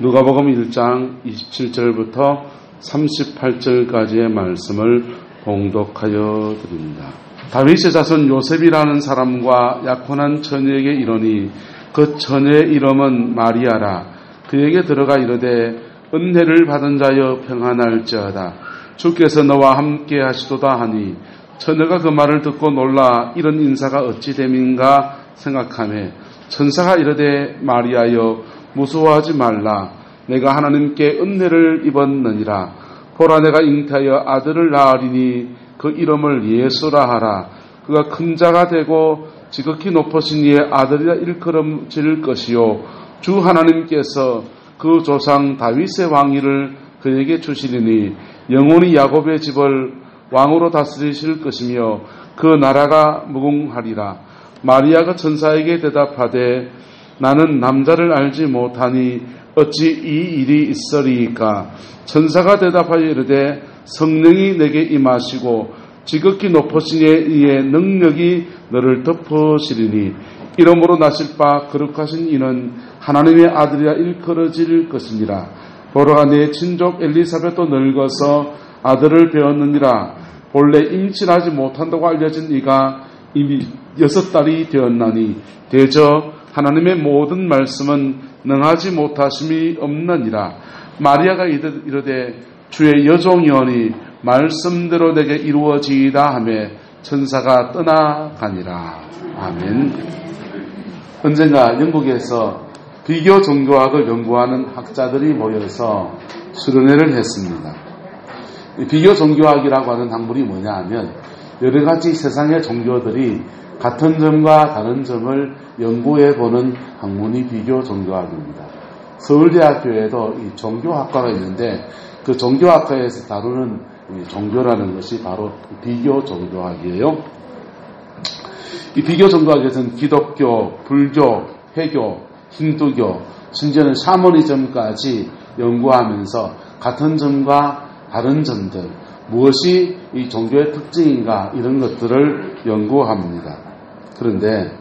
누가복음 1장 27절부터 38절까지의 말씀을 봉독하여 드립니다. 다윗의 자손 요셉이라는 사람과 약혼한 처녀에게 이르니 그 처녀의 이름은 마리아라. 그에게 들어가 이르되 은혜를 받은 자여 평안할지어다. 주께서 너와 함께 하시도다 하니 처녀가 그 말을 듣고 놀라 이런 인사가 어찌 됨인가 생각하며 천사가 이르되 마리아여 무서워하지 말라. 내가 하나님께 은혜를 입었느니라. 보라 내가 잉태하여 아들을 낳으리니 그 이름을 예수라 하라. 그가 큰 자가 되고 지극히 높으신 이의 아들이라 일컬음질 것이요 주 하나님께서 그 조상 다윗의 왕위를 그에게 주시리니 영원히 야곱의 집을 왕으로 다스리실 것이며 그 나라가 무궁하리라. 마리아가 천사에게 대답하되 나는 남자를 알지 못하니 어찌 이 일이 있으리이까. 천사가 대답하여 이르되 성령이 내게 임하시고 지극히 높으신 이의 능력이 너를 덮으시리니 이러므로 나실 바 거룩하신 이는 하나님의 아들이라 일컬어질 것이니라. 보라 내 친족 엘리사벳도 늙어서 아들을 배웠느니라. 본래 임신하지 못한다고 알려진 이가 이미 6달이 되었나니 대저 하나님의 모든 말씀은 능하지 못하심이 없느니라. 마리아가 이르되 주의 여종이오니 말씀대로 내게 이루어지이다 하며 천사가 떠나가니라. 아멘. 언젠가 영국에서 비교 종교학을 연구하는 학자들이 모여서 수련회를 했습니다. 비교 종교학이라고 하는 학문이 뭐냐 하면 여러 가지 세상의 종교들이 같은 점과 다른 점을 연구해보는 학문이 비교 종교학입니다. 서울대학교에도 이 종교학과가 있는데 그 종교학과에서 다루는 종교라는 것이 바로 비교 종교학이에요. 이 비교 종교학에서는 기독교, 불교, 회교, 힌두교, 심지어는 샤머니즘까지 연구하면서 같은 점과 다른 점들, 무엇이 이 종교의 특징인가 이런 것들을 연구합니다. 그런데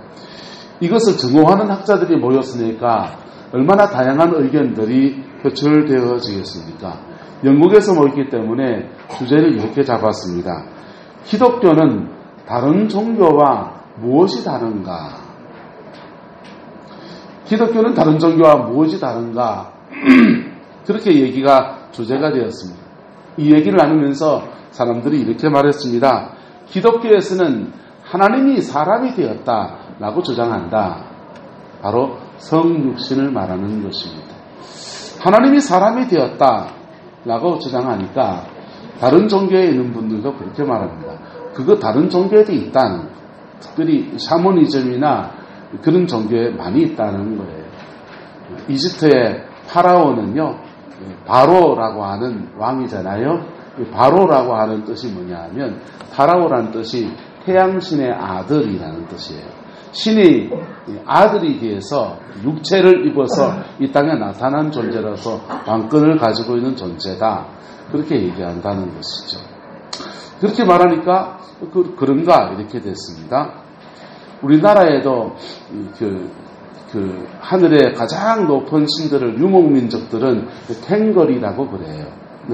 이것을 증오하는 학자들이 모였으니까 얼마나 다양한 의견들이 표출되어지겠습니까? 영국에서 모였기 때문에 주제를 이렇게 잡았습니다. 기독교는 다른 종교와 무엇이 다른가? 기독교는 다른 종교와 무엇이 다른가? 그렇게 얘기가 주제가 되었습니다. 이 얘기를 나누면서 사람들이 이렇게 말했습니다. 기독교에서는 하나님이 사람이 되었다라고 주장한다. 바로 성육신을 말하는 것입니다. 하나님이 사람이 되었다라고 주장하니까 다른 종교에 있는 분들도 그렇게 말합니다. 그거 다른 종교에도 있다는, 특별히 샤머니즘이나 그런 종교에 많이 있다는 거예요. 이집트의 파라오는요, 바로라고 하는 왕이잖아요. 바로라고 하는 뜻이 뭐냐 하면 파라오라는 뜻이 태양신의 아들이라는 뜻이에요. 신이 아들이 되어서 육체를 입어서 이 땅에 나타난 존재라서 왕권을 가지고 있는 존재다. 그렇게 얘기한다는 것이죠. 그렇게 말하니까 그런가 이렇게 됐습니다. 우리나라에도 하늘의 가장 높은 신들을 유목민족들은 탱걸이라고 그래요.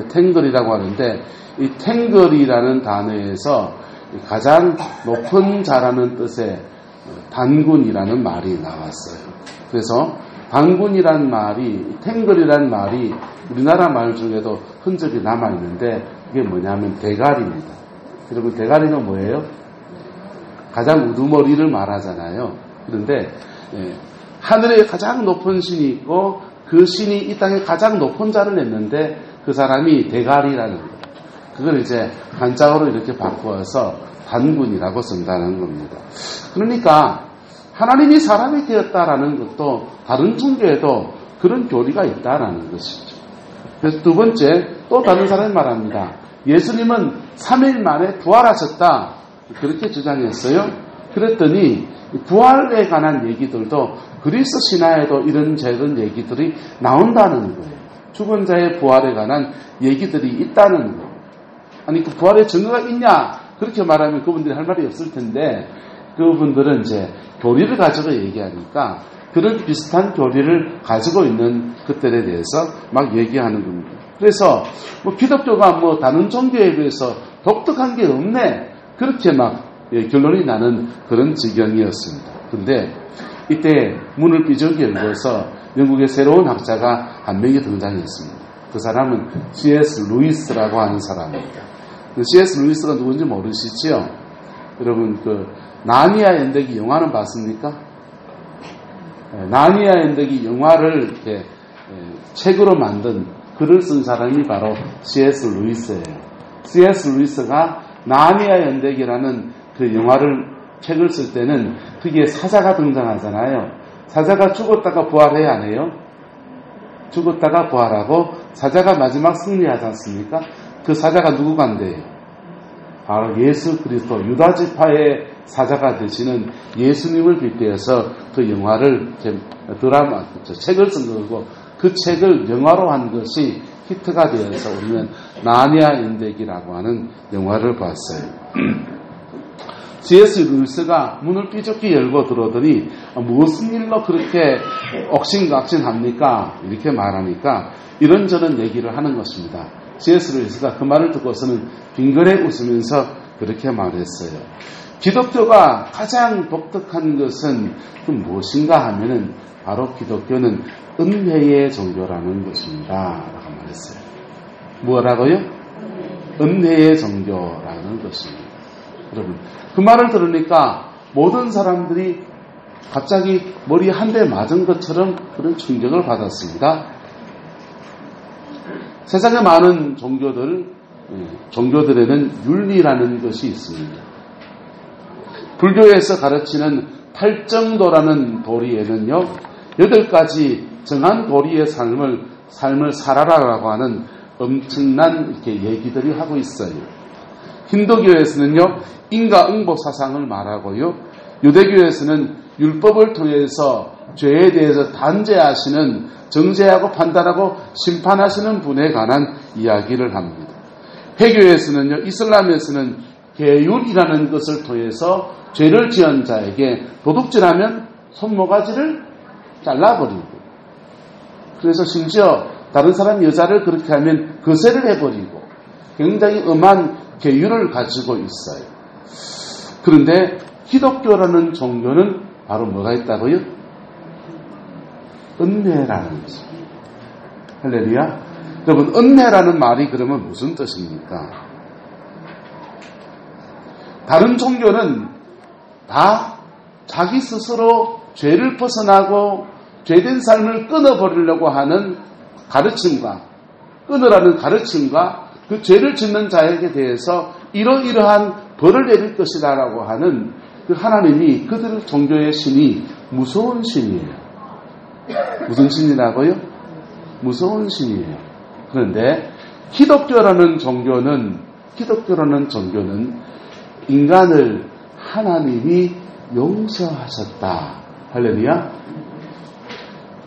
탱걸이라고 하는데 이 탱걸이라는 단어에서 가장 높은 자라는 뜻의 단군이라는 말이 나왔어요. 그래서 단군이란 말이, 탱걸이란 말이 우리나라 말 중에도 흔적이 남아있는데 이게 뭐냐면 대가리입니다. 여러분 대가리는 뭐예요? 가장 우두머리를 말하잖아요. 그런데 하늘에 가장 높은 신이 있고 그 신이 이 땅에 가장 높은 자를 냈는데 그 사람이 대가리라는 거예요. 그걸 이제 한자어로 이렇게 바꾸어서 단군이라고 쓴다는 겁니다. 그러니까 하나님이 사람이 되었다라는 것도 다른 종교에도 그런 교리가 있다라는 것이죠. 그래서 두 번째 또 다른 사람이 말합니다. 예수님은 3일 만에 부활하셨다. 그렇게 주장했어요. 그랬더니 부활에 관한 얘기들도 그리스 신화에도 이런 얘기들이 나온다는 거예요. 죽은 자의 부활에 관한 얘기들이 있다는 거예요. 아니 그 부활의 증거가 있냐? 그렇게 말하면 그분들이 할 말이 없을 텐데 그분들은 이제 교리를 가지고 얘기하니까 그런 비슷한 교리를 가지고 있는 것들에 대해서 막 얘기하는 겁니다. 그래서 뭐 기독교가 뭐 다른 종교에 비해서 독특한 게 없네, 그렇게 막 결론이 나는 그런 지경이었습니다. 그런데 이때 문을 삐죽 열고서 영국의 새로운 학자가 한 명이 등장했습니다. 그 사람은 C.S. 루이스라고 하는 사람입니다. C.S. 루이스가 누군지 모르시지요? 여러분, 그 나니아 연대기 영화는 봤습니까? 나니아 연대기 영화를 이렇게 책으로 만든 글을 쓴 사람이 바로 C.S. 루이스예요. C.S. 루이스가 나니아 연대기라는 그 책을 쓸 때는 거기에 사자가 등장하잖아요. 사자가 죽었다가 부활해야 안 해요? 죽었다가 부활하고 사자가 마지막 승리하지 않습니까? 그 사자가 누구 간대요? 바로 예수 그리스도, 유다 지파의 사자가 되시는 예수님을 빗대어서 그 영화를 책을 쓴 거고, 그 책을 영화로 한 것이 히트가 되어서 우리는 나니아 연대기라고 하는 영화를 봤어요. C.S. 루이스가 문을 삐죽게 열고 들어오더니 무슨 일로 그렇게 옥신각신합니까? 이렇게 말하니까 이런저런 얘기를 하는 것입니다. C.S. 루이스가 그 말을 듣고서는 빙그레 웃으면서 그렇게 말했어요. 기독교가 가장 독특한 것은 그 무엇인가 하면은 바로 기독교는 은혜의 종교라는 것입니다. 라고 말했어요. 뭐라고요? 은혜의 종교라는 것입니다. 여러분, 그 말을 들으니까 모든 사람들이 갑자기 머리에 한 대 맞은 것처럼 그런 충격을 받았습니다. 세상에 많은 종교들에는 윤리라는 것이 있습니다. 불교에서 가르치는 팔정도라는 도리에는요, 8가지 정한 도리의 삶을 살아라라고 하는 엄청난 이렇게 얘기들이 하고 있어요. 힌두교에서는요, 인과응보 사상을 말하고요, 유대교에서는 율법을 통해서 죄에 대해서 단죄하시는, 정죄하고 판단하고 심판하시는 분에 관한 이야기를 합니다. 회교에서는요, 이슬람에서는 계율이라는 것을 통해서 죄를 지은 자에게 도둑질하면 손모가지를 잘라버리고, 그래서 심지어 다른 사람 여자를 그렇게 하면 거세를 해버리고 굉장히 엄한 계율을 가지고 있어요. 그런데 기독교라는 종교는 바로 뭐가 있다고요? 은혜라는 거죠. 할렐루야. 여러분, 은혜라는 말이 그러면 무슨 뜻입니까? 다른 종교는 다 자기 스스로 죄를 벗어나고 죄된 삶을 끊어버리려고 하는 가르침과, 끊으라는 가르침과 그 죄를 짓는 자에게 대해서 이러이러한 벌을 내릴 것이다라고 하는 그 하나님이, 그들 종교의 신이 무서운 신이에요. 무슨 신이라고요? 무서운 신이에요. 그런데 기독교라는 종교는 인간을 하나님이 용서하셨다. 할렐루야.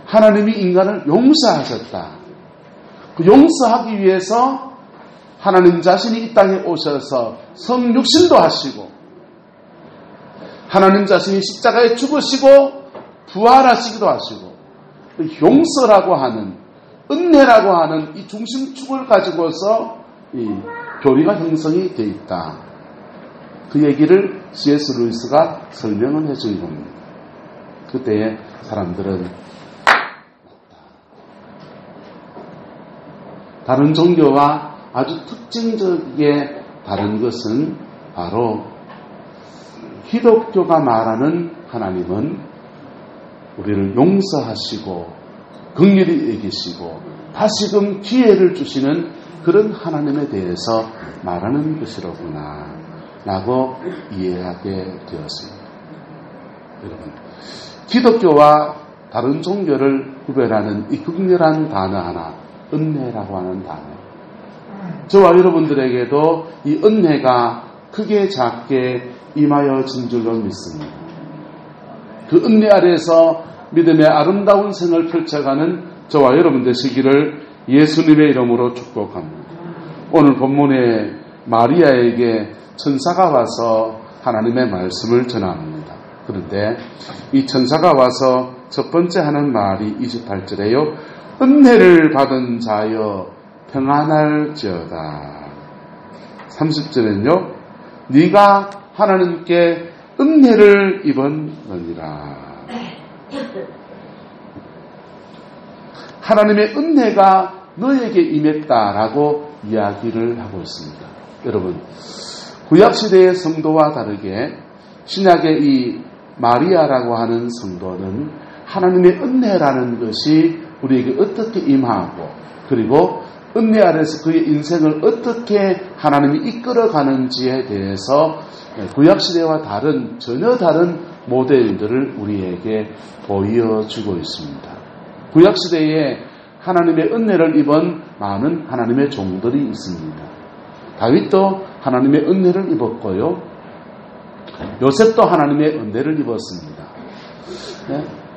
하나님이 인간을 용서하셨다. 그 용서하기 위해서 하나님 자신이 이 땅에 오셔서 성육신도 하시고, 하나님 자신이 십자가에 죽으시고 부활하시기도 하시고, 용서라고 하는, 은혜라고 하는 이 중심축을 가지고서 이 교리가 형성이 되어 있다. 그 얘기를 C.S. 루이스가 설명을 해준 겁니다. 그때의 사람들은 다른 종교와 아주 특징적이게 다른 것은 바로 기독교가 말하는 하나님은 우리를 용서하시고 긍휼히 여기시고 다시금 기회를 주시는 그런 하나님에 대해서 말하는 것이로구나 라고 이해하게 되었습니다. 여러분, 기독교와 다른 종교를 구별하는 이 극렬한 단어 하나, 은혜라고 하는 단어. 저와 여러분들에게도 이 은혜가 크게 작게 임하여진 줄로 믿습니다. 그 은혜 아래에서 믿음의 아름다운 생을 펼쳐가는 저와 여러분 되시기를 예수님의 이름으로 축복합니다. 오늘 본문에 마리아에게 천사가 와서 하나님의 말씀을 전합니다. 그런데 이 천사가 와서 첫 번째 하는 말이 28절에요. 은혜를 받은 자여 평안할지어다. 30절에는요. 네가 하나님께 은혜를 입었느니라. 하나님의 은혜가 너에게 임했다라고 이야기를 하고 있습니다. 여러분, 구약시대의 성도와 다르게 신약의 이 마리아라고 하는 성도는 하나님의 은혜라는 것이 우리에게 어떻게 임하고 그리고 은혜 아래서 그의 인생을 어떻게 하나님이 이끌어가는지에 대해서 구약시대와 다른 전혀 다른 모델들을 우리에게 보여주고 있습니다. 구약시대에 하나님의 은혜를 입은 많은 하나님의 종들이 있습니다. 다윗도 하나님의 은혜를 입었고요. 요셉도 하나님의 은혜를 입었습니다.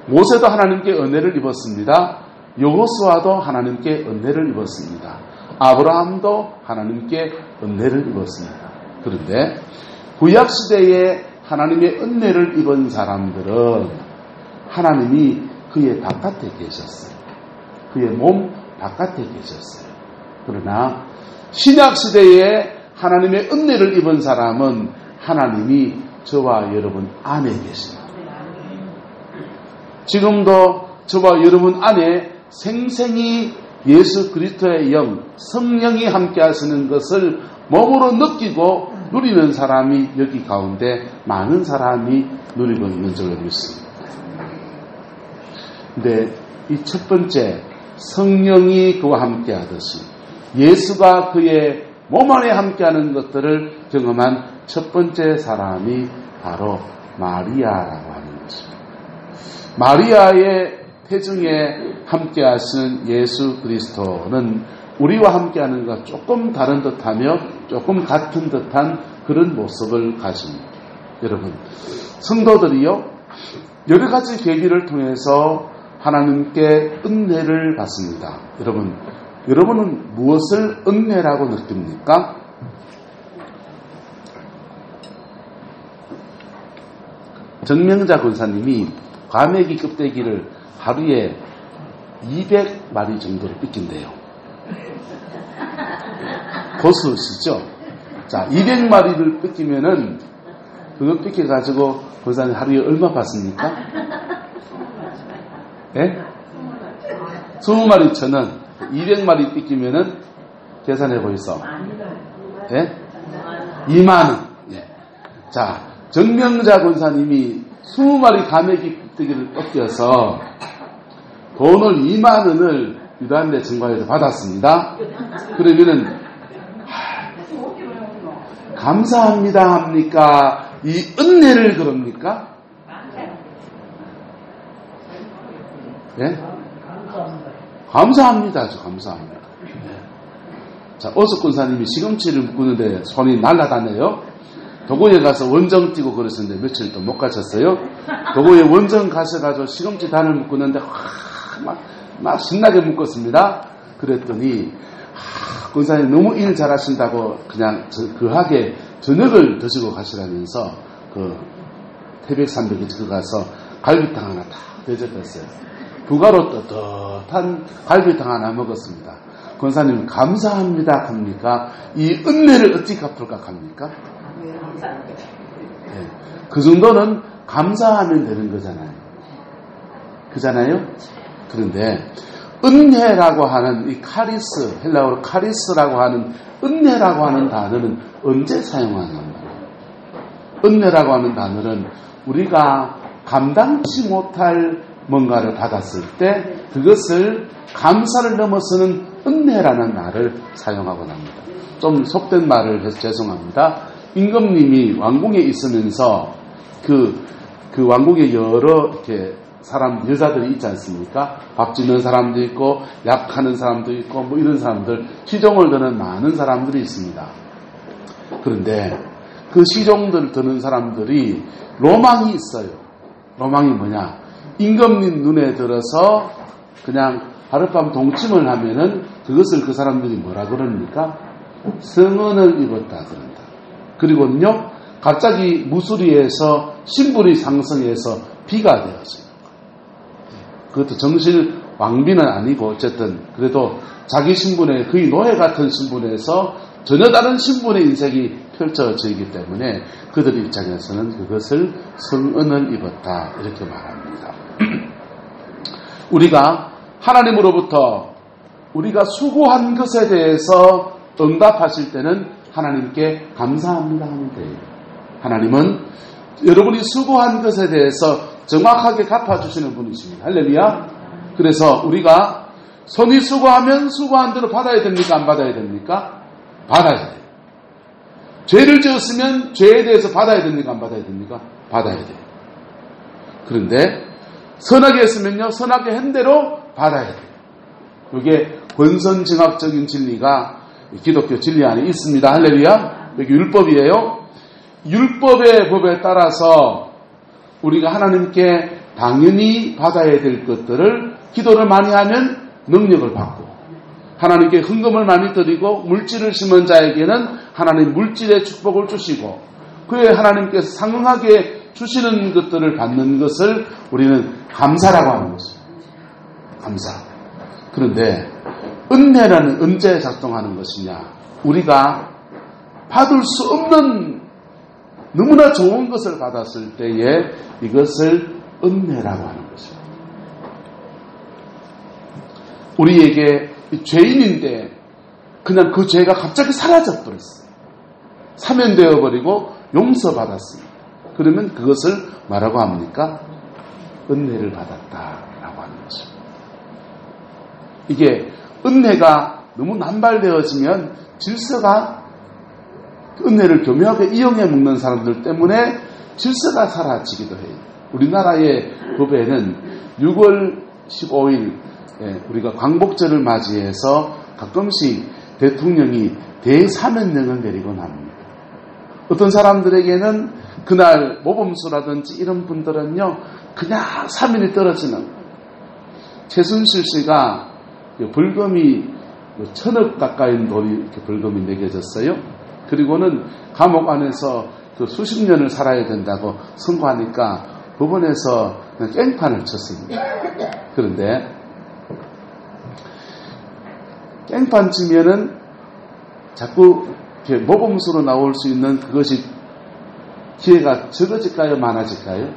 모세도 하나님께 은혜를 입었습니다. 여호수아도 하나님께 은혜를 입었습니다. 아브라함도 하나님께 은혜를 입었습니다. 그런데 구약시대에 하나님의 은혜를 입은 사람들은 하나님이 그의 바깥에 계셨어요. 그의 몸 바깥에 계셨어요. 그러나 신약시대에 하나님의 은혜를 입은 사람은 하나님이 저와 여러분 안에 계십니다. 지금도 저와 여러분 안에 생생히 예수 그리스도의 영, 성령이 함께 하시는 것을 몸으로 느끼고 누리는 사람이 여기 가운데 많은 사람이 누리고 있는 줄로 믿습니다. 근데 이 첫 번째 성령이 그와 함께 하듯이 예수가 그의 몸 안에 함께 하는 것들을 경험한 첫 번째 사람이 바로 마리아라고 하는 것입니다. 마리아의 태중에 함께 하신 예수 그리스도는 우리와 함께 하는 것 조금 다른 듯하며 조금 같은 듯한 그런 모습을 가집니다. 여러분, 성도들이요, 여러 가지 계기를 통해서 하나님께 은혜를 받습니다. 여러분은 무엇을 은혜라고 느낍니까? 정명자 권사님이 과메기 껍데기를 하루에 200마리 정도를 삐낀대요. 고수시죠? 자, 200마리를 삐끼면은 그거 삐껴가지고 권사님 하루에 얼마 받습니까? 예? 20마리 1,000원. 200마리 삐끼면은 계산해 보이소. 예? 2만원. 예. 자, 정명자 권사님이 20마리 가메기 껍데기를 꺾여서 돈을 2만원을 유단대 증거에서 받았습니다. 그러면은 감사합니다 합니까? 이 은혜를 그럽니까? 예? 감사합니다죠. 감사합니다. 자, 어석 권사님이 시금치를 묶는데 손이 날아다녀요. 도고에 가서 원정 뛰고 그러셨는데 며칠 또 못 가셨어요. 도고에 원정 가셔가지고 시금치 단을 묶었는데 막 신나게 묶었습니다. 그랬더니 권사님 너무 일 잘하신다고 그냥 그하게 저녁을 드시고 가시라면서 그 태백산벽에 가서 갈비탕 하나 딱 대접했어요. 부가로 떳떳한 갈비탕 하나 먹었습니다. 권사님 감사합니다 합니까? 이 은혜를 어찌 갚을까 합니까? 네. 그 정도는 감사하면 되는 거잖아요. 그잖아요? 그런데 은혜라고 하는 이 카리스, 헬라어로 카리스라고 하는 은혜라고 하는 단어는 언제 사용하는가? 은혜라고 하는 단어는 우리가 감당치 못할 뭔가를 받았을 때 그것을 감사를 넘어서는 은혜라는 말을 사용하곤 합니다. 좀 속된 말을 해서 죄송합니다. 임금님이 왕궁에 있으면서 그 왕궁에 여러 이렇게 여자들이 있지 않습니까? 밥 짓는 사람도 있고, 약하는 사람도 있고, 뭐 이런 사람들, 시종을 드는 많은 사람들이 있습니다. 그런데 그 시종들 드는 사람들이 로망이 있어요. 로망이 뭐냐? 임금님 눈에 들어서 그냥 하룻밤 동침을 하면은 그것을 그 사람들이 뭐라 그럽니까? 성은을 입었다 그런다. 그리고는요, 갑자기 무수리에서 신불이 상승해서 비가 되었어요. 그것도 정실 왕비는 아니고 어쨌든 그래도 자기 신분에 거의 노예 같은 신분에서 전혀 다른 신분의 인생이 펼쳐지기 때문에 그들 입장에서는 그것을 성은을 입었다 이렇게 말합니다. 우리가 하나님으로부터 우리가 수고한 것에 대해서 응답하실 때는 하나님께 감사합니다 하면 돼요. 하나님은 여러분이 수고한 것에 대해서 정확하게 갚아주시는 분이십니다. 할렐루야. 그래서 우리가 손이 수고하면 수고한 대로 받아야 됩니까? 안 받아야 됩니까? 받아야 돼요. 죄를 지었으면 죄에 대해서 받아야 됩니까? 안 받아야 됩니까? 받아야 돼요. 그런데 선하게 했으면요, 선하게 한 대로 받아야 돼요. 이게 권선징악적인 진리가 기독교 진리 안에 있습니다. 할렐루야. 여기 율법이에요. 율법의 법에 따라서 우리가 하나님께 당연히 받아야 될 것들을 기도를 많이 하면 능력을 받고, 하나님께 헌금을 많이 드리고 물질을 심은 자에게는 하나님 물질의 축복을 주시고, 그에 하나님께서 상응하게 주시는 것들을 받는 것을 우리는 감사라고 하는 것입니다. 감사. 그런데 은혜라는 언제 작동하는 것이냐? 우리가 받을 수 없는 너무나 좋은 것을 받았을 때에 이것을 은혜라고 하는 것입니다. 우리에게 죄인인데 그냥 그 죄가 갑자기 사라져버렸어요. 사면되어버리고 용서받았습니다. 그러면 그것을 뭐라고 합니까? 은혜를 받았다라고 하는 것입니다. 이게 은혜가 너무 남발되어지면 질서가, 은혜를 교묘하게 이용해 먹는 사람들 때문에 질서가 사라지기도 해요. 우리나라의 법에는 6월 15일 우리가 광복절을 맞이해서 가끔씩 대통령이 대사면령을 내리곤 합니다. 어떤 사람들에게는 그날 모범수라든지 이런 분들은요, 그냥 사면이 떨어지는, 최순실 씨가 벌금이 1,000억 가까이 돈이 이렇게 벌금이 매겨졌어요. 그리고는 감옥 안에서 그 수십 년을 살아야 된다고 선고하니까 법원에서 그냥 깽판을 쳤습니다. 그런데 깽판 치면은 자꾸 이렇게 모범수로 나올 수 있는 그것이 기회가 적어질까요? 많아질까요?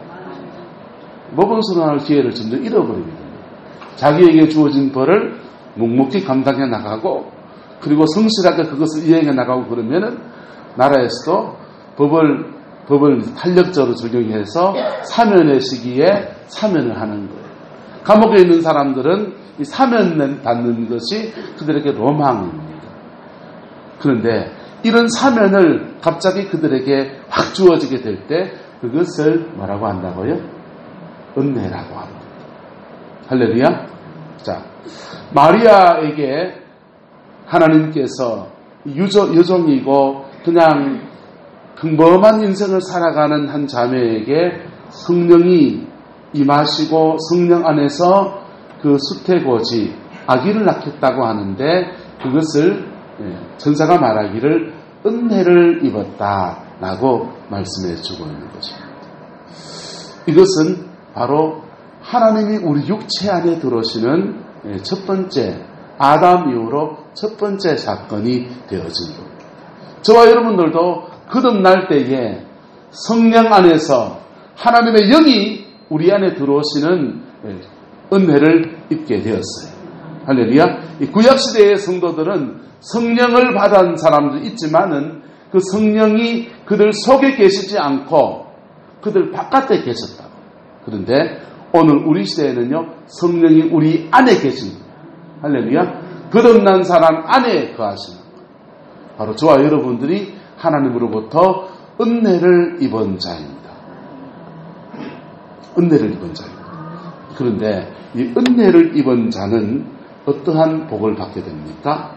모범수로 나올 기회를 점점 잃어버립니다. 자기에게 주어진 벌을 묵묵히 감당해 나가고, 그리고 성실하게 그것을 이행해 나가고 그러면은 나라에서도 법을 탄력적으로 적용해서 사면의 시기에 사면을 하는 거예요. 감옥에 있는 사람들은 이 사면 받는 것이 그들에게 로망입니다. 그런데 이런 사면을 갑자기 그들에게 확 주어지게 될 때 그것을 뭐라고 한다고요? 은혜라고 합니다. 할렐루야. 자, 마리아에게 하나님께서 여종이고 그냥 평범한 인생을 살아가는 한 자매에게 성령이 임하시고 성령 안에서 그 수태고지 아기를 낳겠다고 하는데, 그것을 천사가 말하기를 은혜를 입었다라고 말씀해 주고 있는 것입니다. 이것은 바로 하나님이 우리 육체 안에 들어오시는 첫 번째, 아담 이후로 첫 번째 사건이 되어진 겁니다. 저와 여러분들도 거듭날 때에 성령 안에서 하나님의 영이 우리 안에 들어오시는 은혜를 입게 되었어요. 할렐루야. 이 구약시대의 성도들은 성령을 받은 사람도 있지만은 그 성령이 그들 속에 계시지 않고 그들 바깥에 계셨다. 그런데 오늘 우리 시대에는요, 성령이 우리 안에 계십니다. 할렐루야. 거듭난 사람 안에 거하시는 것. 바로 저와 여러분들이 하나님으로부터 은혜를 입은 자입니다. 은혜를 입은 자입니다. 그런데 이 은혜를 입은 자는 어떠한 복을 받게 됩니까?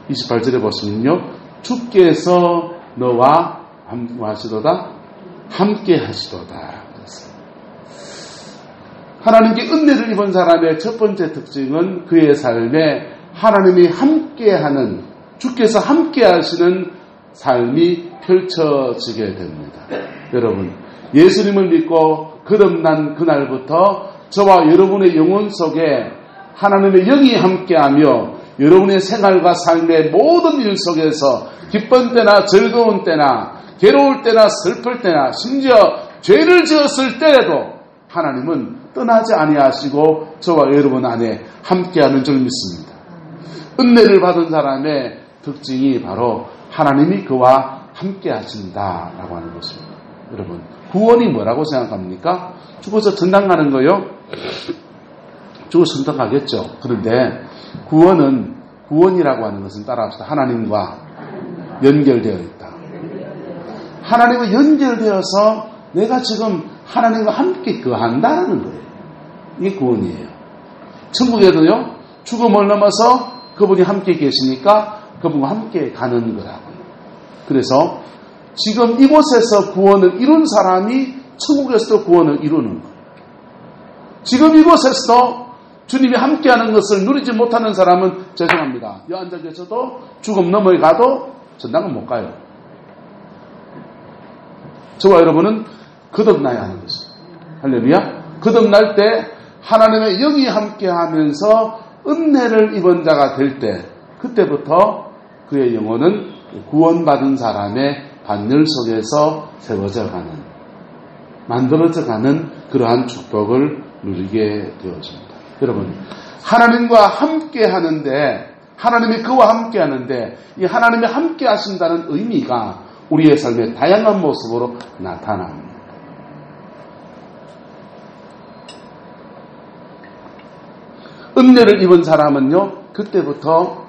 28절에 보시면요, 주께서 너와 함께 하시도다. 하나님께 은혜를 입은 사람의 첫 번째 특징은 그의 삶에 하나님이 함께하는, 주께서 함께하시는 삶이 펼쳐지게 됩니다. 여러분, 예수님을 믿고 거듭난 그날부터 저와 여러분의 영혼 속에 하나님의 영이 함께하며 여러분의 생활과 삶의 모든 일 속에서 기쁜 때나 즐거운 때나 괴로울 때나 슬플 때나 심지어 죄를 지었을 때에도 하나님은 떠나지 아니하시고 저와 여러분 안에 함께하는 줄 믿습니다. 은혜를 받은 사람의 특징이 바로 하나님이 그와 함께하신다라고 하는 것입니다. 여러분, 구원이 뭐라고 생각합니까? 죽어서 천당 가는 거요? 죽어서 천당 가겠죠. 그런데 구원이라고 하는 것은 따라합시다. 하나님과 연결되어 있다. 하나님과 연결되어서 내가 지금 하나님과 함께 거한다는 거예요. 이게 구원이에요. 천국에도요, 죽음을 넘어서 그분이 함께 계시니까 그분과 함께 가는 거라고요. 그래서 지금 이곳에서 구원을 이룬 사람이 천국에서도 구원을 이루는 거예요. 지금 이곳에서도 주님이 함께하는 것을 누리지 못하는 사람은 죄송합니다. 여 앉아 계셔도 죽음 넘어가도 전당은 못 가요. 저와 여러분은 거듭나야 하는 것입니다. 할렐루야. 거듭날 때 하나님의 영이 함께하면서 은혜를 입은 자가 될 때 그때부터 그의 영혼은 구원받은 사람의 반열 속에서 세워져 가는, 만들어져 가는 그러한 축복을 누리게 되어집니다. 여러분, 하나님과 함께 하는데, 하나님이 그와 함께 하는데, 이 하나님이 함께 하신다는 의미가 우리의 삶의 다양한 모습으로 나타납니다. 은혜를 입은 사람은요, 그때부터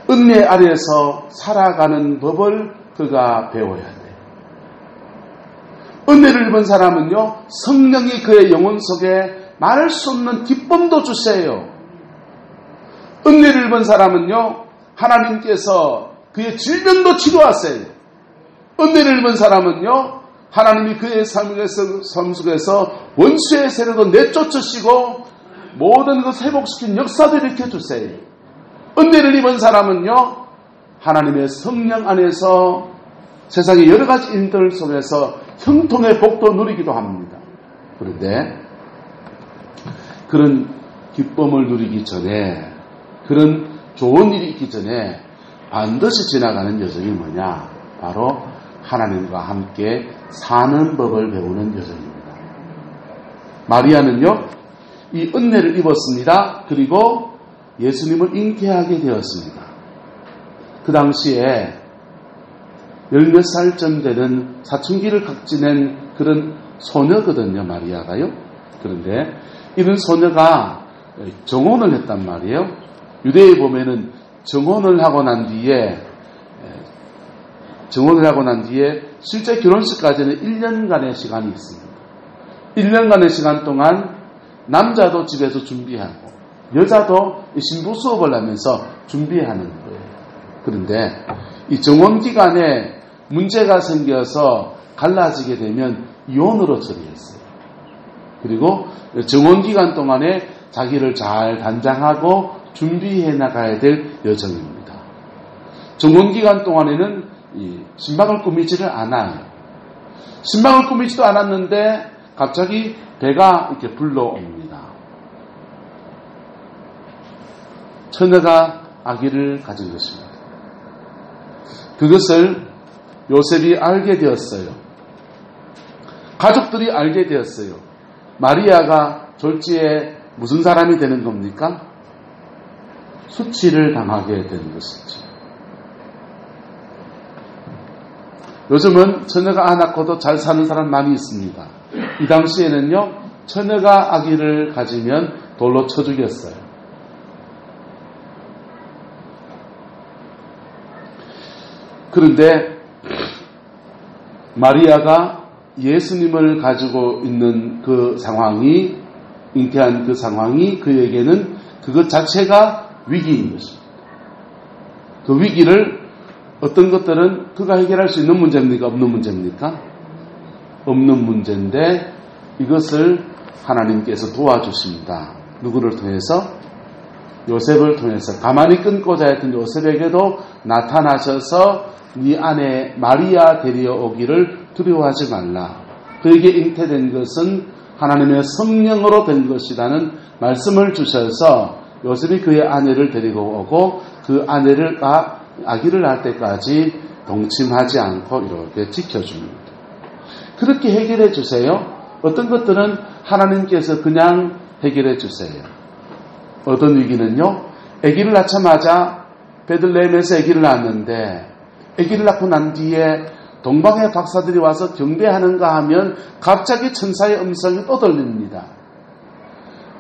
은혜 아래에서 살아가는 법을 그가 배워야 돼요. 은혜를 입은 사람은요, 성령이 그의 영혼 속에 말할 수 없는 기쁨도 주세요. 은혜를 입은 사람은요, 하나님께서 그의 질병도 치료하세요. 은혜를 입은 사람은요, 하나님이 그의 삶 속에서 원수의 세력도 내쫓으시고 모든 것을 회복시킨 역사도 일으켜주세요. 은혜를 입은 사람은요, 하나님의 성령 안에서 세상의 여러 가지 일들 속에서 형통의 복도 누리기도 합니다. 그런데 그런 기쁨을 누리기 전에, 그런 좋은 일이 있기 전에 반드시 지나가는 여정이 뭐냐? 바로 하나님과 함께 사는 법을 배우는 여정입니다. 마리아는요, 이 은혜를 입었습니다. 그리고 예수님을 잉태하게 되었습니다. 그 당시에 10몇 살쯤 되는 사춘기를 각지낸 그런 소녀거든요, 마리아가요. 그런데 이런 소녀가 정혼을 했단 말이에요. 유대에 보면은 정혼을 하고 난 뒤에 실제 결혼식까지는 1년간의 시간이 있습니다. 1년간의 시간 동안 남자도 집에서 준비하고 여자도 신부 수업을 하면서 준비하는 거예요. 그런데 이 정혼 기간에 문제가 생겨서 갈라지게 되면 이혼으로 처리했어요. 그리고 정혼 기간 동안에 자기를 잘 단장하고 준비해 나가야 될 여정입니다. 정혼 기간 동안에는 신방을 꾸미지를 않아요. 신방을 꾸미지도 않았는데 갑자기 배가 이렇게 불러옵니다. 처녀가 아기를 가진 것입니다. 그것을 요셉이 알게 되었어요. 가족들이 알게 되었어요. 마리아가 졸지에 무슨 사람이 되는 겁니까? 수치를 당하게 되는 것이죠. 요즘은 처녀가 안 낳고도 잘 사는 사람 많이 있습니다. 이 당시에는요, 처녀가 아기를 가지면 돌로 쳐 죽였어요. 그런데 마리아가 예수님을 가지고 있는 그 상황이, 잉태한 그 상황이 그에게는 그것 자체가 위기인 것입니다. 그 위기를 어떤 것들은 그가 해결할 수 있는 문제입니까? 없는 문제입니까? 없는 문제인데 이것을 하나님께서 도와주십니다. 누구를 통해서? 요셉을 통해서. 가만히 끊고자 했던 요셉에게도 나타나셔서 네 아내 마리아 데리어 오기를 두려워하지 말라. 그에게 잉태된 것은 하나님의 성령으로 된 것이라는 말씀을 주셔서 요셉이 그의 아내를 데리고 오고 그 아기를 낳을 때까지 동침하지 않고 이렇게 지켜줍니다. 그렇게 해결해 주세요. 어떤 것들은 하나님께서 그냥 해결해 주세요. 어떤 위기는요, 아기를 낳자마자 베들레헴에서 아기를 낳았는데 아기를 낳고 난 뒤에 동방의 박사들이 와서 경배하는가 하면 갑자기 천사의 음성이 떠들립니다.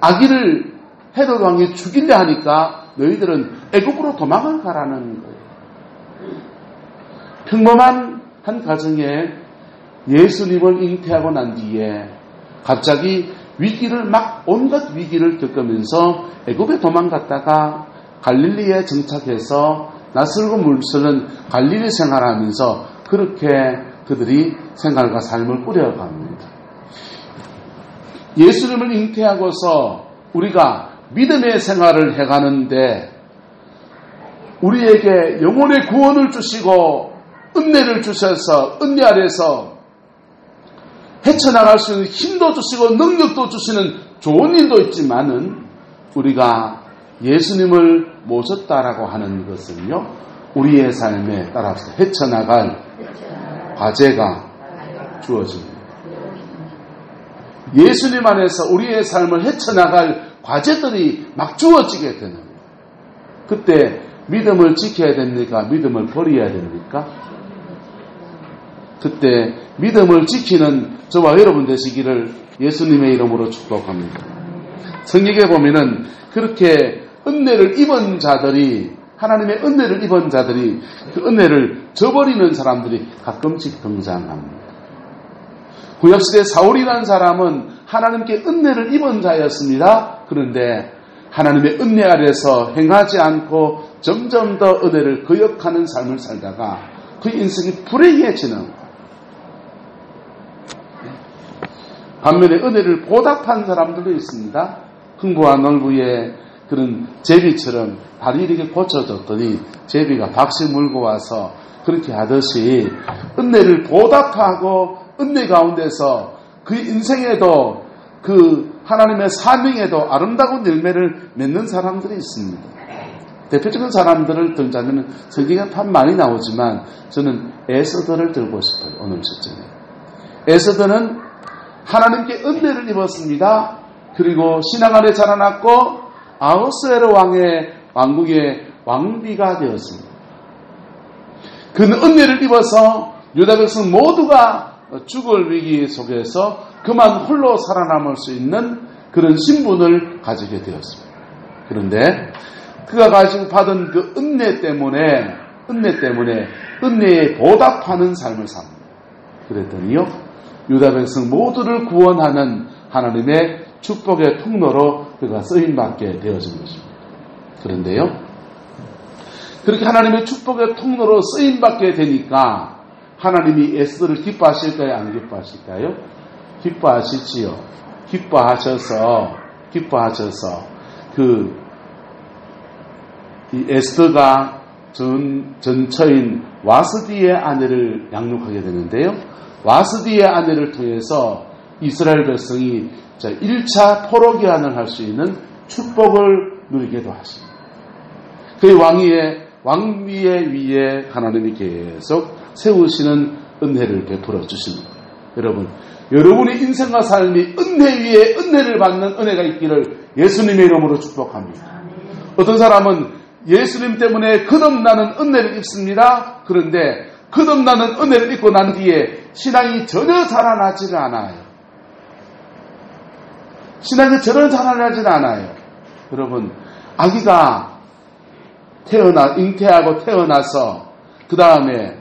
아기를 헤롯 왕이 죽이려 하니까 너희들은 애국으로 도망을 가라는 거예요. 평범한 한 가정에 예수님을 잉태하고 난 뒤에 갑자기 온갖 위기를 겪으면서 애국에 도망갔다가 갈릴리에 정착해서 낯설고 물서는 갈릴리 생활하면서 그렇게 그들이 생활과 삶을 꾸려갑니다. 예수님을 잉태하고서 우리가 믿음의 생활을 해가는데 우리에게 영혼의 구원을 주시고 은혜를 주셔서 은혜 아래서 헤쳐나갈 수 있는 힘도 주시고 능력도 주시는 좋은 일도 있지만은 우리가 예수님을 모셨다라고 하는 것은요, 우리의 삶에 따라서 헤쳐나갈 과제가 주어집니다. 예수님 안에서 우리의 삶을 헤쳐나갈 과제들이 막 주어지게 되는 거예요. 그때 믿음을 지켜야 됩니까? 믿음을 버려야 됩니까? 그때 믿음을 지키는 저와 여러분 되시기를 예수님의 이름으로 축복합니다. 성경에 보면은 그렇게 은혜를 입은 자들이, 하나님의 은혜를 입은 자들이 그 은혜를 저버리는 사람들이 가끔씩 등장합니다. 구약시대 사울이라는 사람은 하나님께 은혜를 입은 자였습니다. 그런데 하나님의 은혜 아래서 행하지 않고 점점 더 은혜를 거역하는 삶을 살다가 그 인생이 불행해지는 거예요. 반면에 은혜를 보답한 사람들도 있습니다. 흥부와 놀부의 그런 제비처럼 다리 이렇게 고쳐줬더니 제비가 박씨 물고 와서 그렇게 하듯이 은혜를 보답하고 은혜 가운데서 그 인생에도 그 하나님의 사명에도 아름다운 열매를 맺는 사람들이 있습니다. 대표적인 사람들을 들자면 성경에 참 많이 나오지만 저는 에스더를 들고 싶어요. 오늘 시점에. 에스더는 하나님께 은혜를 입었습니다. 그리고 신앙 안에 자라났고 아하스웨로 왕의 왕국의 왕비가 되었습니다. 그는 은혜를 입어서 유다 백성 모두가 죽을 위기 속에서 그만 홀로 살아남을 수 있는 그런 신분을 가지게 되었습니다. 그런데 그가 가지고 받은 그 은혜 때문에 은혜에 보답하는 삶을 삽니다. 그랬더니요, 유다 백성 모두를 구원하는 하나님의 축복의 통로로 그가 쓰임받게 되어진 것입니다. 그런데요, 그렇게 하나님의 축복의 통로로 쓰임받게 되니까 하나님이 에스더를 기뻐하실까요? 안 기뻐하실까요? 기뻐하시지요. 기뻐하셔서 이 에스더가 전처인 와스디의 아내를 양육하게 되는데요. 와스디의 아내를 통해서 이스라엘 백성이 1차 포로기한을 할 수 있는 축복을 누리게도 하십니다. 그 왕위의 위에 하나님이 계속 세우시는 은혜를 베풀어 주십니다. 여러분의 인생과 삶이 은혜 위에 은혜를 받는 은혜가 있기를 예수님의 이름으로 축복합니다. 어떤 사람은 예수님 때문에 거듭나는 은혜를 입습니다. 그런데 거듭나는 은혜를 입고 난 뒤에 신앙이 전혀 자라나지를 않아요. 신앙이 전혀 자라나지는 않아요. 여러분, 아기가 잉태하고 태어나서 그 다음에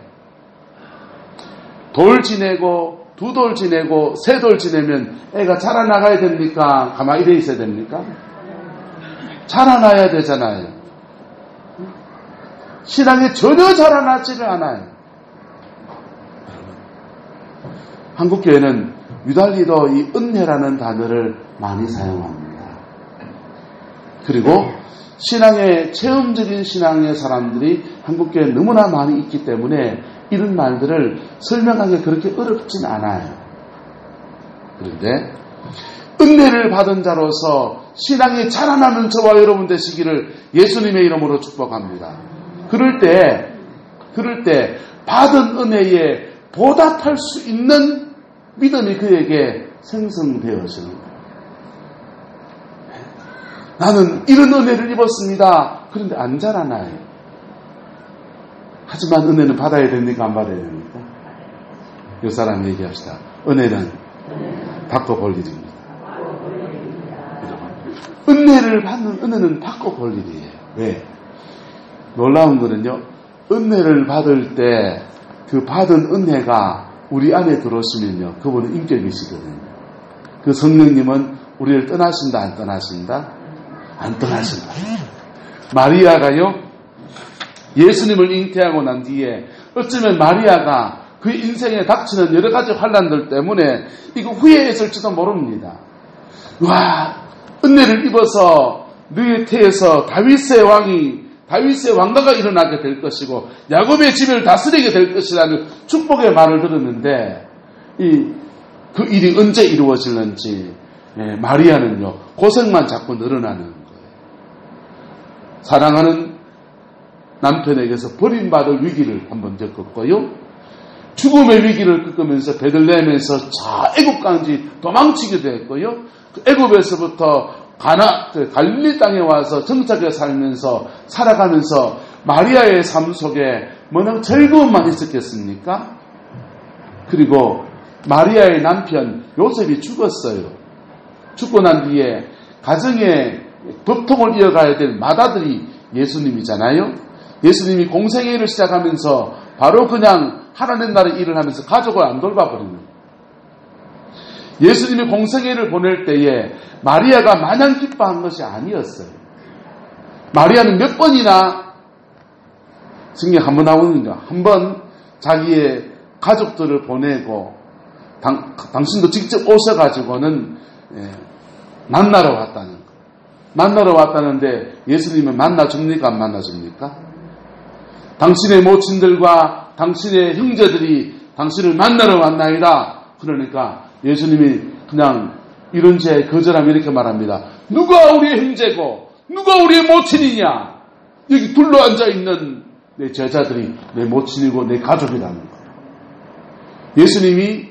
돌 지내고 두 돌 지내고 세 돌 지내면 애가 자라나가야 됩니까? 가만히 이래 있어야 됩니까? 자라나야 되잖아요. 신앙이 전혀 자라나지를 않아요. 한국교회는 유달리도 이 은혜라는 단어를 많이 사용합니다. 그리고 체험적인 신앙의 사람들이 한국교회에 너무나 많이 있기 때문에 이런 말들을 설명하기 그렇게 어렵진 않아요. 그런데 은혜를 받은 자로서 신앙이 자라나는 저와 여러분 되시기를 예수님의 이름으로 축복합니다. 그럴 때 받은 은혜에 보답할 수 있는 믿음이 그에게 생성되어지는 거예요. 나는 이런 은혜를 입었습니다. 그런데 안 자라나요. 하지만 은혜는 받아야 됩니까? 안 받아야 됩니까? 이 사람 얘기합시다. 은혜는 받고 볼 일입니다. 은혜를 받는 은혜는 받고 볼 일이에요. 왜? 놀라운 거는요. 은혜를 받을 때 그 받은 은혜가 우리 안에 들어오시면요. 그분은 인격이시거든요. 그 성령님은 우리를 떠나신다, 안 떠나신다? 안 떠나신다. 마리아가요. 예수님을 잉태하고 난 뒤에 어쩌면 마리아가 그 인생에 닥치는 여러 가지 환난들 때문에 이거 후회했을지도 모릅니다. 와, 은혜를 입어서 너의 태에서 다윗의 왕가가 일어나게 될 것이고 야곱의 집을 다스리게 될 것이라는 축복의 말을 들었는데 그 일이 언제 이루어질는지 마리아는요 고생만 자꾸 늘어나는 거예요. 사랑하는 남편에게서 버림받을 위기를 한번 겪었고요. 죽음의 위기를 겪으면서 베들레헴에서 저 애국까지 도망치게 됐고요. 그 애국에서부터 갈릴리 땅에 와서 정착해 살아가면서 마리아의 삶 속에 뭐나 즐거움만 있었겠습니까? 그리고 마리아의 남편 요셉이 죽었어요. 죽고 난 뒤에 가정의 법통을 이어가야 될 맏아들이 예수님이잖아요. 예수님이 공생애를 시작하면서 바로 그냥 하나님 나라의 일을 하면서 가족을 안 돌봐버리는 거예요. 예수님이 공생애를 보낼 때에 마리아가 마냥 기뻐한 것이 아니었어요. 마리아는 몇 번이나 성경에 한 번 나오는데 한 번 자기의 가족들을 보내고 당신도 직접 오셔가지고는 만나러 왔다는 거. 만나러 왔다는데 예수님은 만나줍니까? 안 만나줍니까? 당신의 모친들과 당신의 형제들이 당신을 만나러 왔나이다. 그러니까 예수님이 그냥 이런 죄 거절하면 이렇게 말합니다. 누가 우리의 형제고 누가 우리의 모친이냐. 여기 둘러앉아 있는 내 제자들이 내 모친이고 내 가족이라는 거예요. 예수님이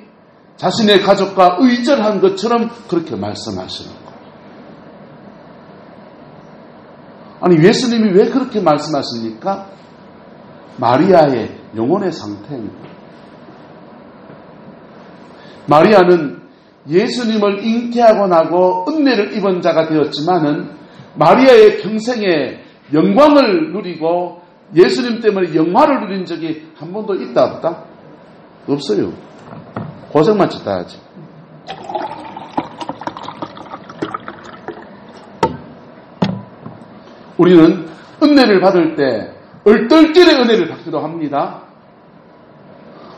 자신의 가족과 의절한 것처럼 그렇게 말씀하시는 거예요. 아니 예수님이 왜 그렇게 말씀하십니까? 마리아의 영혼의 상태입니다. 마리아는 예수님을 잉태하고 나고 은혜를 입은 자가 되었지만은 마리아의 평생에 영광을 누리고 예수님 때문에 영화를 누린 적이 한 번도 있다 없다? 없어요. 고생만 짓다 하지. 우리는 은혜를 받을 때 얼떨결에 은혜를 받기도 합니다.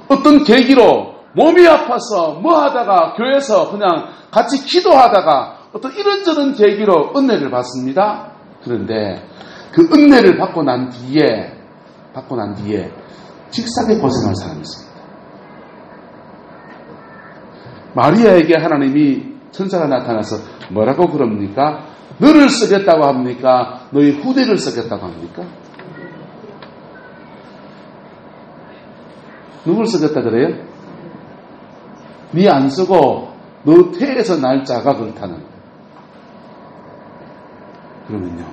어떤 계기로 몸이 아파서 뭐 하다가 교회에서 그냥 같이 기도하다가 어떤 이런저런 계기로 은혜를 받습니다. 그런데 그 은혜를 받고 난 뒤에 직사게 고생할 사람이 있습니다. 마리아에게 하나님이 천사가 나타나서 뭐라고 그럽니까? 너를 쓰겠다고 합니까? 너희 후대를 쓰겠다고 합니까? 누굴 쓰겠다 그래요? 네 안 쓰고 너 태에서 날 자가 그렇다는 거예요. 그러면요.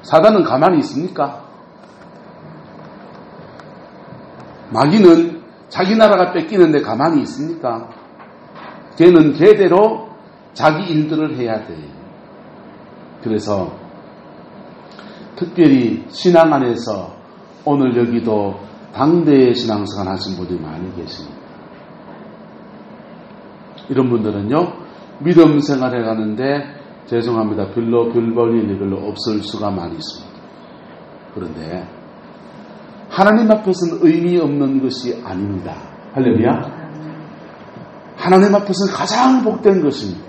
사단은 가만히 있습니까? 마귀는 자기 나라가 뺏기는데 가만히 있습니까? 걔는 걔대로 자기 일들을 해야 돼요. 그래서 특별히 신앙 안에서 오늘 여기도 당대의 신앙생활 하신 분들이 많이 계십니다. 이런 분들은요, 믿음 생활해 가는데 죄송합니다. 별로 별 볼 일이 별로 없을 수가 많이 있습니다. 그런데 하나님 앞에서는 의미 없는 것이 아닙니다. 할렐루야. 하나님 앞에서는 가장 복된 것입니다.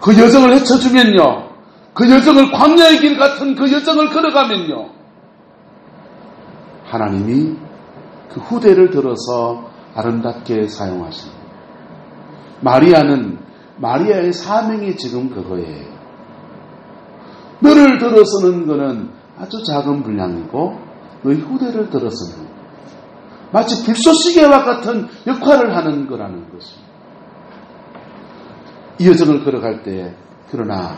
그 여정을 헤쳐주면요, 그 여정을 광야의 길 같은 그 여정을 걸어가면요, 하나님이 그 후대를 들어서 아름답게 사용하십니다. 마리아의 사명이 지금 그거예요. 너를 들어서는 것은 아주 작은 분량이고 너희 후대를 들어서는 마치 불쏘시개와 같은 역할을 하는 거라는 것입니다. 이 여정을 걸어갈 때 그러나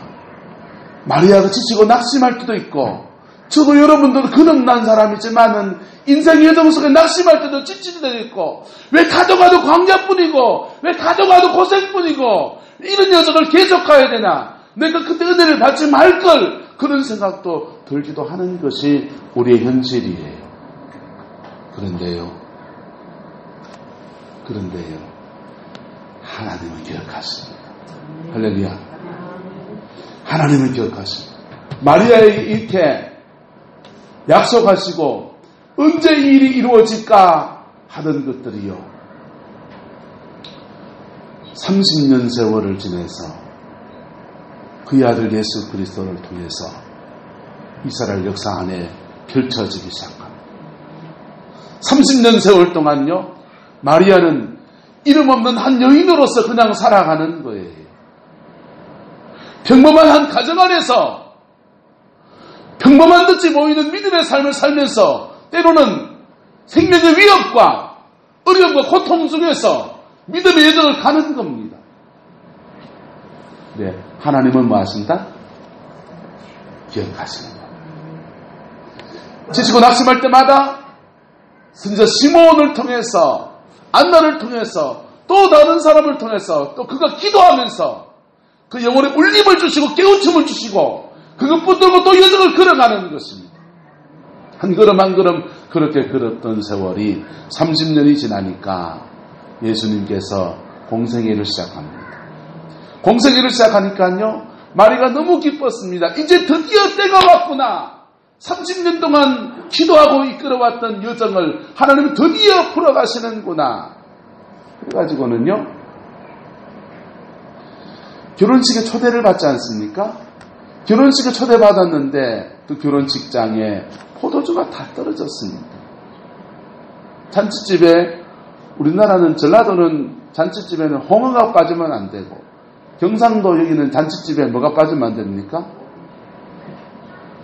마리아가 지치고 낙심할 때도 있고 저도 여러분들은 근엄난 사람이지만은 인생의 여정 속에 낙심할 때도 지칠 때도 있고 왜 가도 광야뿐이고 왜 가도 고생뿐이고 이런 여정을 계속 가야 되나 내가 그때 은혜를 받지 말걸 그런 생각도 들기도 하는 것이 우리의 현실이에요. 그런데요 하나님은 기억하십니다. 할렐루야. 하나님은 기억하십니다. 마리아에게 이렇게 약속하시고 언제 이 일이 이루어질까 하던 것들이요 30년 세월을 지내서 그의 아들 예수 그리스도를 통해서 이스라엘 역사 안에 펼쳐지기 시작합니다. 30년 세월 동안요 마리아는 이름 없는 한 여인으로서 그냥 살아가는 거예요. 평범한 한 가정 안에서 평범한 듯이 보이는 믿음의 삶을 살면서 때로는 생명의 위협과 어려움과 고통 중에서 믿음의 여정을 가는 겁니다. 네, 하나님은 뭐 하신다? 기억하시는 겁니다. 지치고 낙심할 때마다 선지자 시몬을 통해서 안나를 통해서 또 다른 사람을 통해서 또 그가 기도하면서 그 영혼에 울림을 주시고 깨우침을 주시고 그것 붙들고 또 여정을 걸어가는 것입니다. 한 걸음 한 걸음 그렇게 걸었던 세월이 30년이 지나니까 예수님께서 공생애를 시작합니다. 공생애를 시작하니까요 마리가 너무 기뻤습니다. 이제 드디어 때가 왔구나. 30년 동안 기도하고 이끌어왔던 여정을 하나님이 드디어 풀어가시는구나. 그래가지고는요 결혼식에 초대를 받지 않습니까? 결혼식에 초대받았는데 그 결혼식장에 포도주가 다 떨어졌습니다. 잔치집에 우리나라는 전라도는 잔치집에는 홍어가 빠지면 안 되고 경상도 여기는 잔치집에 뭐가 빠지면 안 됩니까?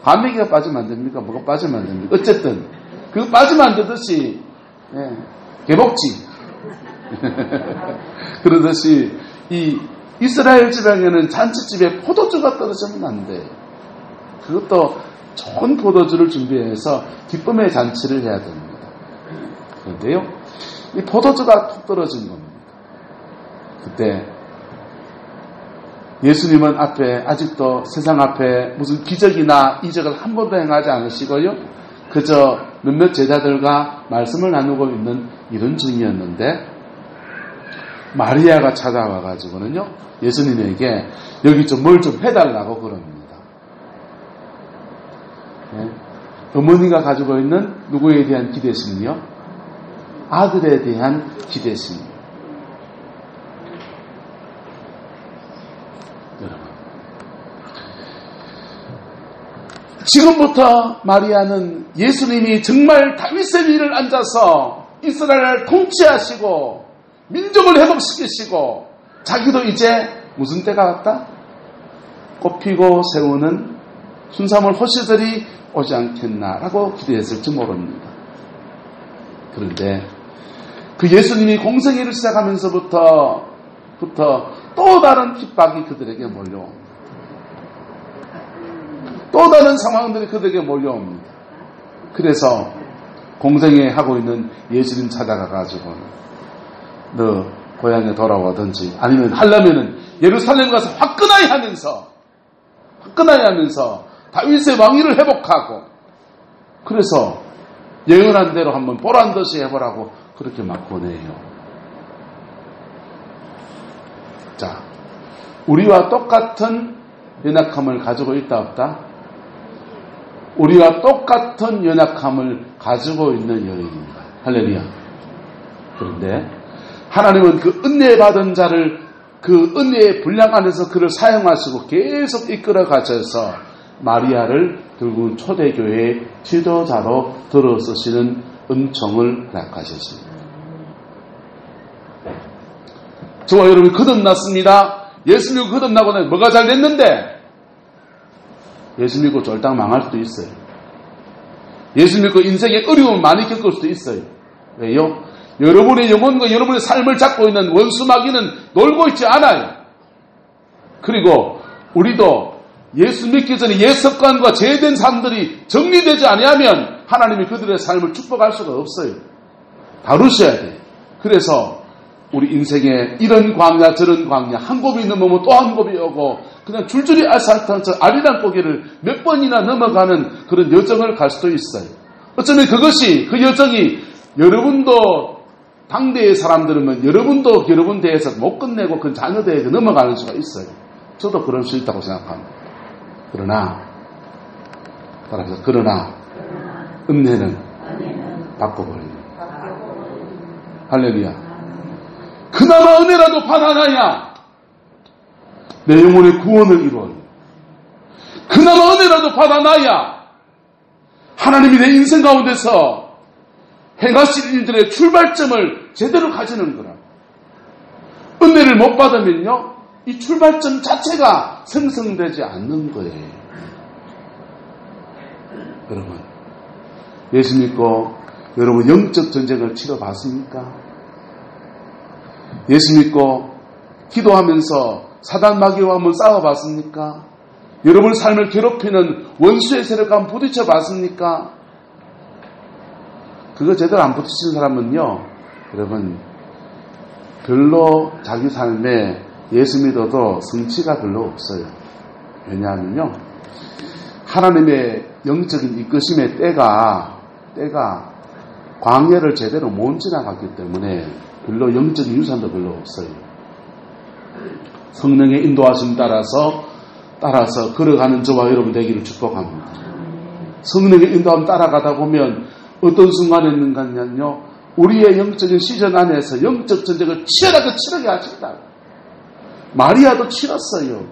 과메기가 빠지면 안 됩니까? 뭐가 빠지면 안 됩니까? 어쨌든 그거 빠지면 안 되듯이 개복치 그러듯이 이 이스라엘 지방에는 잔치집에 포도주가 떨어지면 안 돼요. 그것도 좋은 포도주를 준비해서 기쁨의 잔치를 해야 됩니다. 그런데요 이 포도주가 툭 떨어진 겁니다. 그때 예수님은 앞에 아직도 세상 앞에 무슨 기적이나 이적을 한 번도 행하지 않으시고요 그저 몇몇 제자들과 말씀을 나누고 있는 이런 중이었는데 마리아가 찾아와가지고는요 예수님에게 여기 좀 뭘 좀 해달라고 그럽니다. 네. 어머니가 가지고 있는 누구에 대한 기대심이요? 아들에 대한 기대심. 여러분, 지금부터 마리아는 예수님이 정말 다윗의 위를 앉아서 이스라엘을 통치하시고 민족을 회복시키시고 자기도 이제 무슨 때가 왔다? 꽃피고 세우는 순사물 호시들이 오지 않겠나라고 기대했을지 모릅니다. 그런데 그 예수님이 공생애를 시작하면서부터 또 다른 핍박이 그들에게 몰려옵니다. 또 다른 상황들이 그들에게 몰려옵니다. 그래서 공생애 하고 있는 예수님 찾아가가지고는 너 고향에 돌아오든지 아니면 하려면은 예루살렘 가서 화끈하게 하면서 다윗의 왕위를 회복하고 그래서 예언한 대로 한번 보란 듯이 해보라고 그렇게 막 보내요. 자, 우리와 똑같은 연약함을 가지고 있다 없다? 우리와 똑같은 연약함을 가지고 있는 여인입니다. 할렐루야. 그런데 하나님은 그 은혜 받은 자를 그 은혜의 분량 안에서 그를 사용하시고 계속 이끌어 가셔서 마리아를 결국은 초대교회의 지도자로 들어서시는 은총을 허락하셨습니다. 저와 여러분이 거듭났습니다. 예수 믿고 거듭나고 나면 뭐가 잘 됐는데? 예수 믿고 쫄딱 망할 수도 있어요. 예수 믿고 인생에 어려움 많이 겪을 수도 있어요. 왜요? 여러분의 영혼과 여러분의 삶을 잡고 있는 원수 마귀는 놀고 있지 않아요. 그리고 우리도 예수 믿기 전에 옛 습관과 죄된 삶들이 정리되지 아니하면 하나님이 그들의 삶을 축복할 수가 없어요. 다루셔야 돼요. 그래서 우리 인생에 이런 광야 저런 광야 한 곱이 넘으면 또 한 곱이 오고 그냥 줄줄이 아스팔트처럼 아리랑 고개를 몇 번이나 넘어가는 그런 여정을 갈 수도 있어요. 어쩌면 그것이 그 여정이 여러분도 당대의 사람들은 여러분도 여러분 대해서 못 끝내고 그 자녀 대해서 넘어가는 수가 있어요. 저도 그럴 수 있다고 생각합니다. 그러나 은혜는 바꿔버립니다. 할렐루야. 그나마 은혜라도 받아놔야 내 영혼의 구원을 이루어요. 그나마 은혜라도 받아놔야 하나님이 내 인생 가운데서 행하실 일들의 출발점을 제대로 가지는 거라. 은혜를 못 받으면요, 이 출발점 자체가 생성되지 않는 거예요. 여러분, 예수 믿고 여러분 영적 전쟁을 치러봤습니까? 예수 믿고 기도하면서 사단 마귀와 한번 싸워봤습니까? 여러분 삶을 괴롭히는 원수의 세력과 한번 부딪혀봤습니까? 그거 제대로 안 부딪힌 사람은요, 여러분 별로 자기 삶에 예수 믿어도 성취가 별로 없어요. 왜냐하면요, 하나님의 영적인 이끄심의 때가 광야를 제대로 못 지나갔기 때문에 별로 영적인 유산도 별로 없어요. 성령의 인도하심 따라서 걸어가는 저와 여러분 되기를 축복합니다. 성령의 인도함 따라가다 보면 어떤 순간에는요, 우리의 영적인 시즌 안에서 영적 전쟁을 치열하게 치르게 하신다. 마리아도 치렀어요.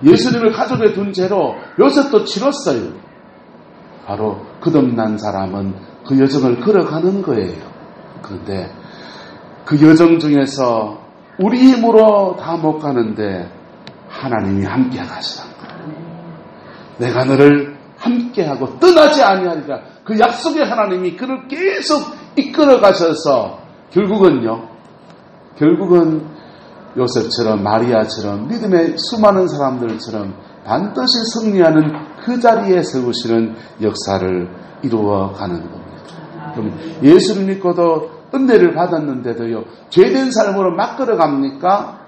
예수님을 가족에 둔 채로 요셉도 치렀어요. 바로 거듭난 사람은 그 여정을 걸어가는 거예요. 그런데 그 여정 중에서 우리 힘으로 다 못 가는데 하나님이 함께 가시는 거예요. 내가 너를 함께하고 떠나지 아니하리라. 그 약속의 하나님이 그를 계속 이끌어 가셔서 결국은 요셉처럼 마리아처럼 믿음의 수많은 사람들처럼 반드시 승리하는 그 자리에 세우시는 역사를 이루어가는 겁니다. 그럼 예수를 믿고도 은혜를 받았는데도요, 죄된 삶으로 막 걸어갑니까?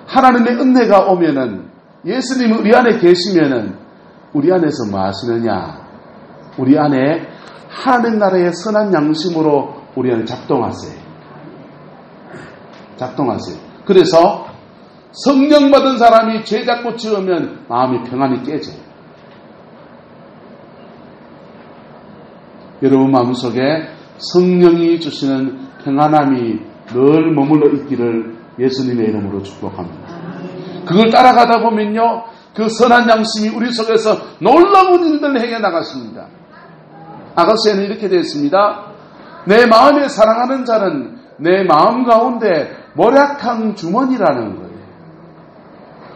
하나님의 은혜가 오면은, 예수님이 우리 안에 계시면은 우리 안에서 뭐 하시느냐? 우리 안에 하나님 나라의 선한 양심으로 우리 안에 작동하세요. 그래서 성령 받은 사람이 죄 잡고 지으면 마음이 평안이 깨져요. 여러분 마음속에 성령이 주시는 평안함이 늘 머물러 있기를 예수님의 이름으로 축복합니다. 그걸 따라가다 보면요, 그 선한 양심이 우리 속에서 놀라운 일들을 행해 나가십니다. 아가서에는 이렇게 되어 있습니다. 내 마음에 사랑하는 자는 내 마음 가운데 모략한 주머니라는 거예요.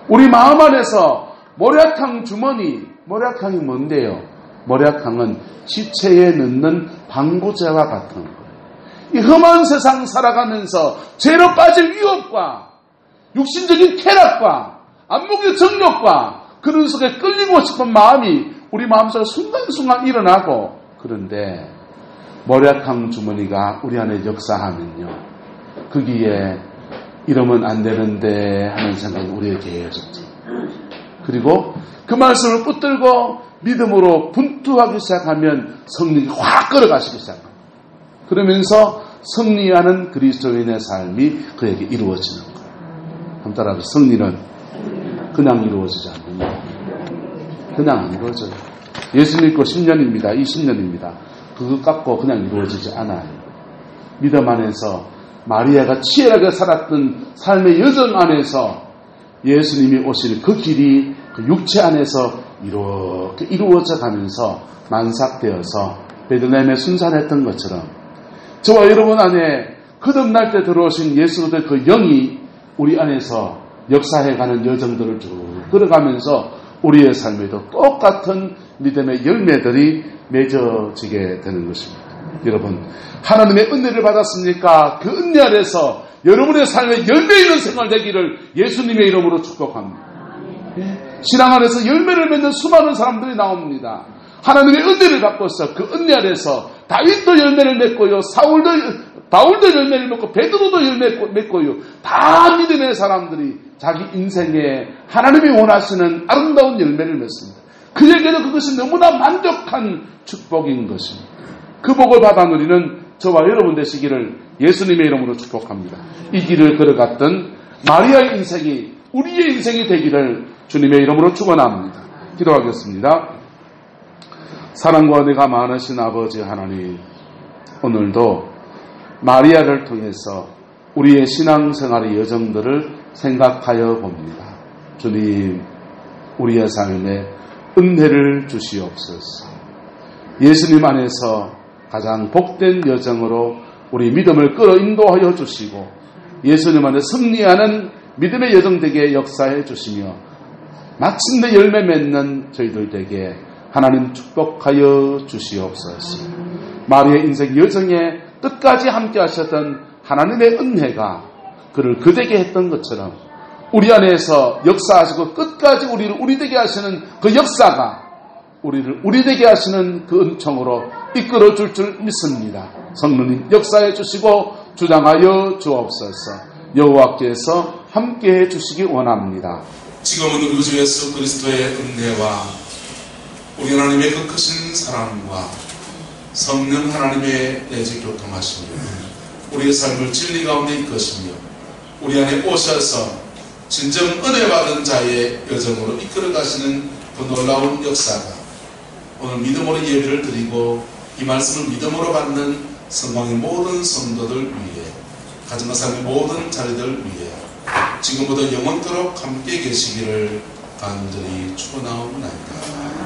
우리 마음 안에서 모략한 주머니, 모략한이 뭔데요? 모략한은 지체에 넣는 방부제와 같은 거예요. 이 험한 세상 살아가면서 죄로 빠질 위협과 육신적인 쾌락과 안목의 정욕과 그런 속에 끌리고 싶은 마음이 우리 마음속에 순간순간 일어나고, 그런데 모략한 주머니가 우리 안에 역사하면요, 거기에 이러면 안 되는데 하는 생각이 우리의 계획이었죠. 그리고 그 말씀을 붙들고 믿음으로 분투하기 시작하면 성령이 확 끌어가시기 시작합니다. 그러면서 승리하는 그리스도인의 삶이 그에게 이루어지는 거예요. 한번 따라서 승리는 그냥 이루어지지 않습니다. 그냥 안 이루어져요. 예수 믿고 10년입니다. 20년입니다. 그것 갖고 그냥 이루어지지 않아요. 믿음 안에서 마리아가 치열하게 살았던 삶의 여정 안에서 예수님이 오실 그 길이 그 육체 안에서 이렇게 이루어져 가면서 만삭되어서 베들레헴에 순산했던 것처럼 저와 여러분 안에 거듭날 때 들어오신 예수의 그 영이 우리 안에서 역사해가는 여정들을 쭉 걸어가면서 우리의 삶에도 똑같은 믿음의 열매들이 맺어지게 되는 것입니다. 여러분, 하나님의 은혜를 받았습니까? 그 은혜 아래서 여러분의 삶에 열매 있는 생활 되기를 예수님의 이름으로 축복합니다. 신앙 안에서 열매를 맺는 수많은 사람들이 나옵니다. 하나님의 은혜를 갖고서 그 은혜 아래서 다윗도 열매를 맺고요, 바울도 열매를 맺고 베드로도 열매를 맺고요, 다 믿음의 사람들이 자기 인생에 하나님이 원하시는 아름다운 열매를 맺습니다. 그에게도 그것이 너무나 만족한 축복인 것입니다. 그 복을 받아 누리는 저와 여러분 되시기를 예수님의 이름으로 축복합니다. 이 길을 걸어갔던 마리아의 인생이 우리의 인생이 되기를 주님의 이름으로 축원합니다. 기도하겠습니다. 사랑과 은혜가 많으신 아버지 하나님, 오늘도 마리아를 통해서 우리의 신앙생활의 여정들을 생각하여 봅니다. 주님, 우리의 삶에 은혜를 주시옵소서. 예수님 안에서 가장 복된 여정으로 우리 믿음을 끌어 인도하여 주시고 예수님 안에 승리하는 믿음의 여정 되게 역사해 주시며 마침내 열매 맺는 저희들 되게 하나님 축복하여 주시옵소서. 마리아의 인생 여정에 끝까지 함께 하셨던 하나님의 은혜가 그를 그되게 했던 것처럼 우리 안에서 역사하시고 끝까지 우리를 우리 되게 하시는 그 역사가 우리를 우리 되게 하시는 그 은총으로 이끌어 줄 믿습니다. 성령님 역사해 주시고 주장하여 주옵소서. 여호와께서 함께해 주시기 원합니다. 지금은 우리 주 예수 그리스도의 은혜와 우리 하나님의 그 크신 사랑과 성령 하나님의 내주 교통하시며 우리의 삶을 진리 가운데 이끄시며 우리 안에 오셔서 진정 은혜 받은 자의 여정으로 이끌어 가시는 그 놀라운 역사가 오늘 믿음으로 예배를 드리고 이 말씀을 믿음으로 받는 성광의 모든 성도들 위해 가정과 삶의 모든 자리들 위해 지금부터 영원토록 함께 계시기를 간절히 축원하옵나이다.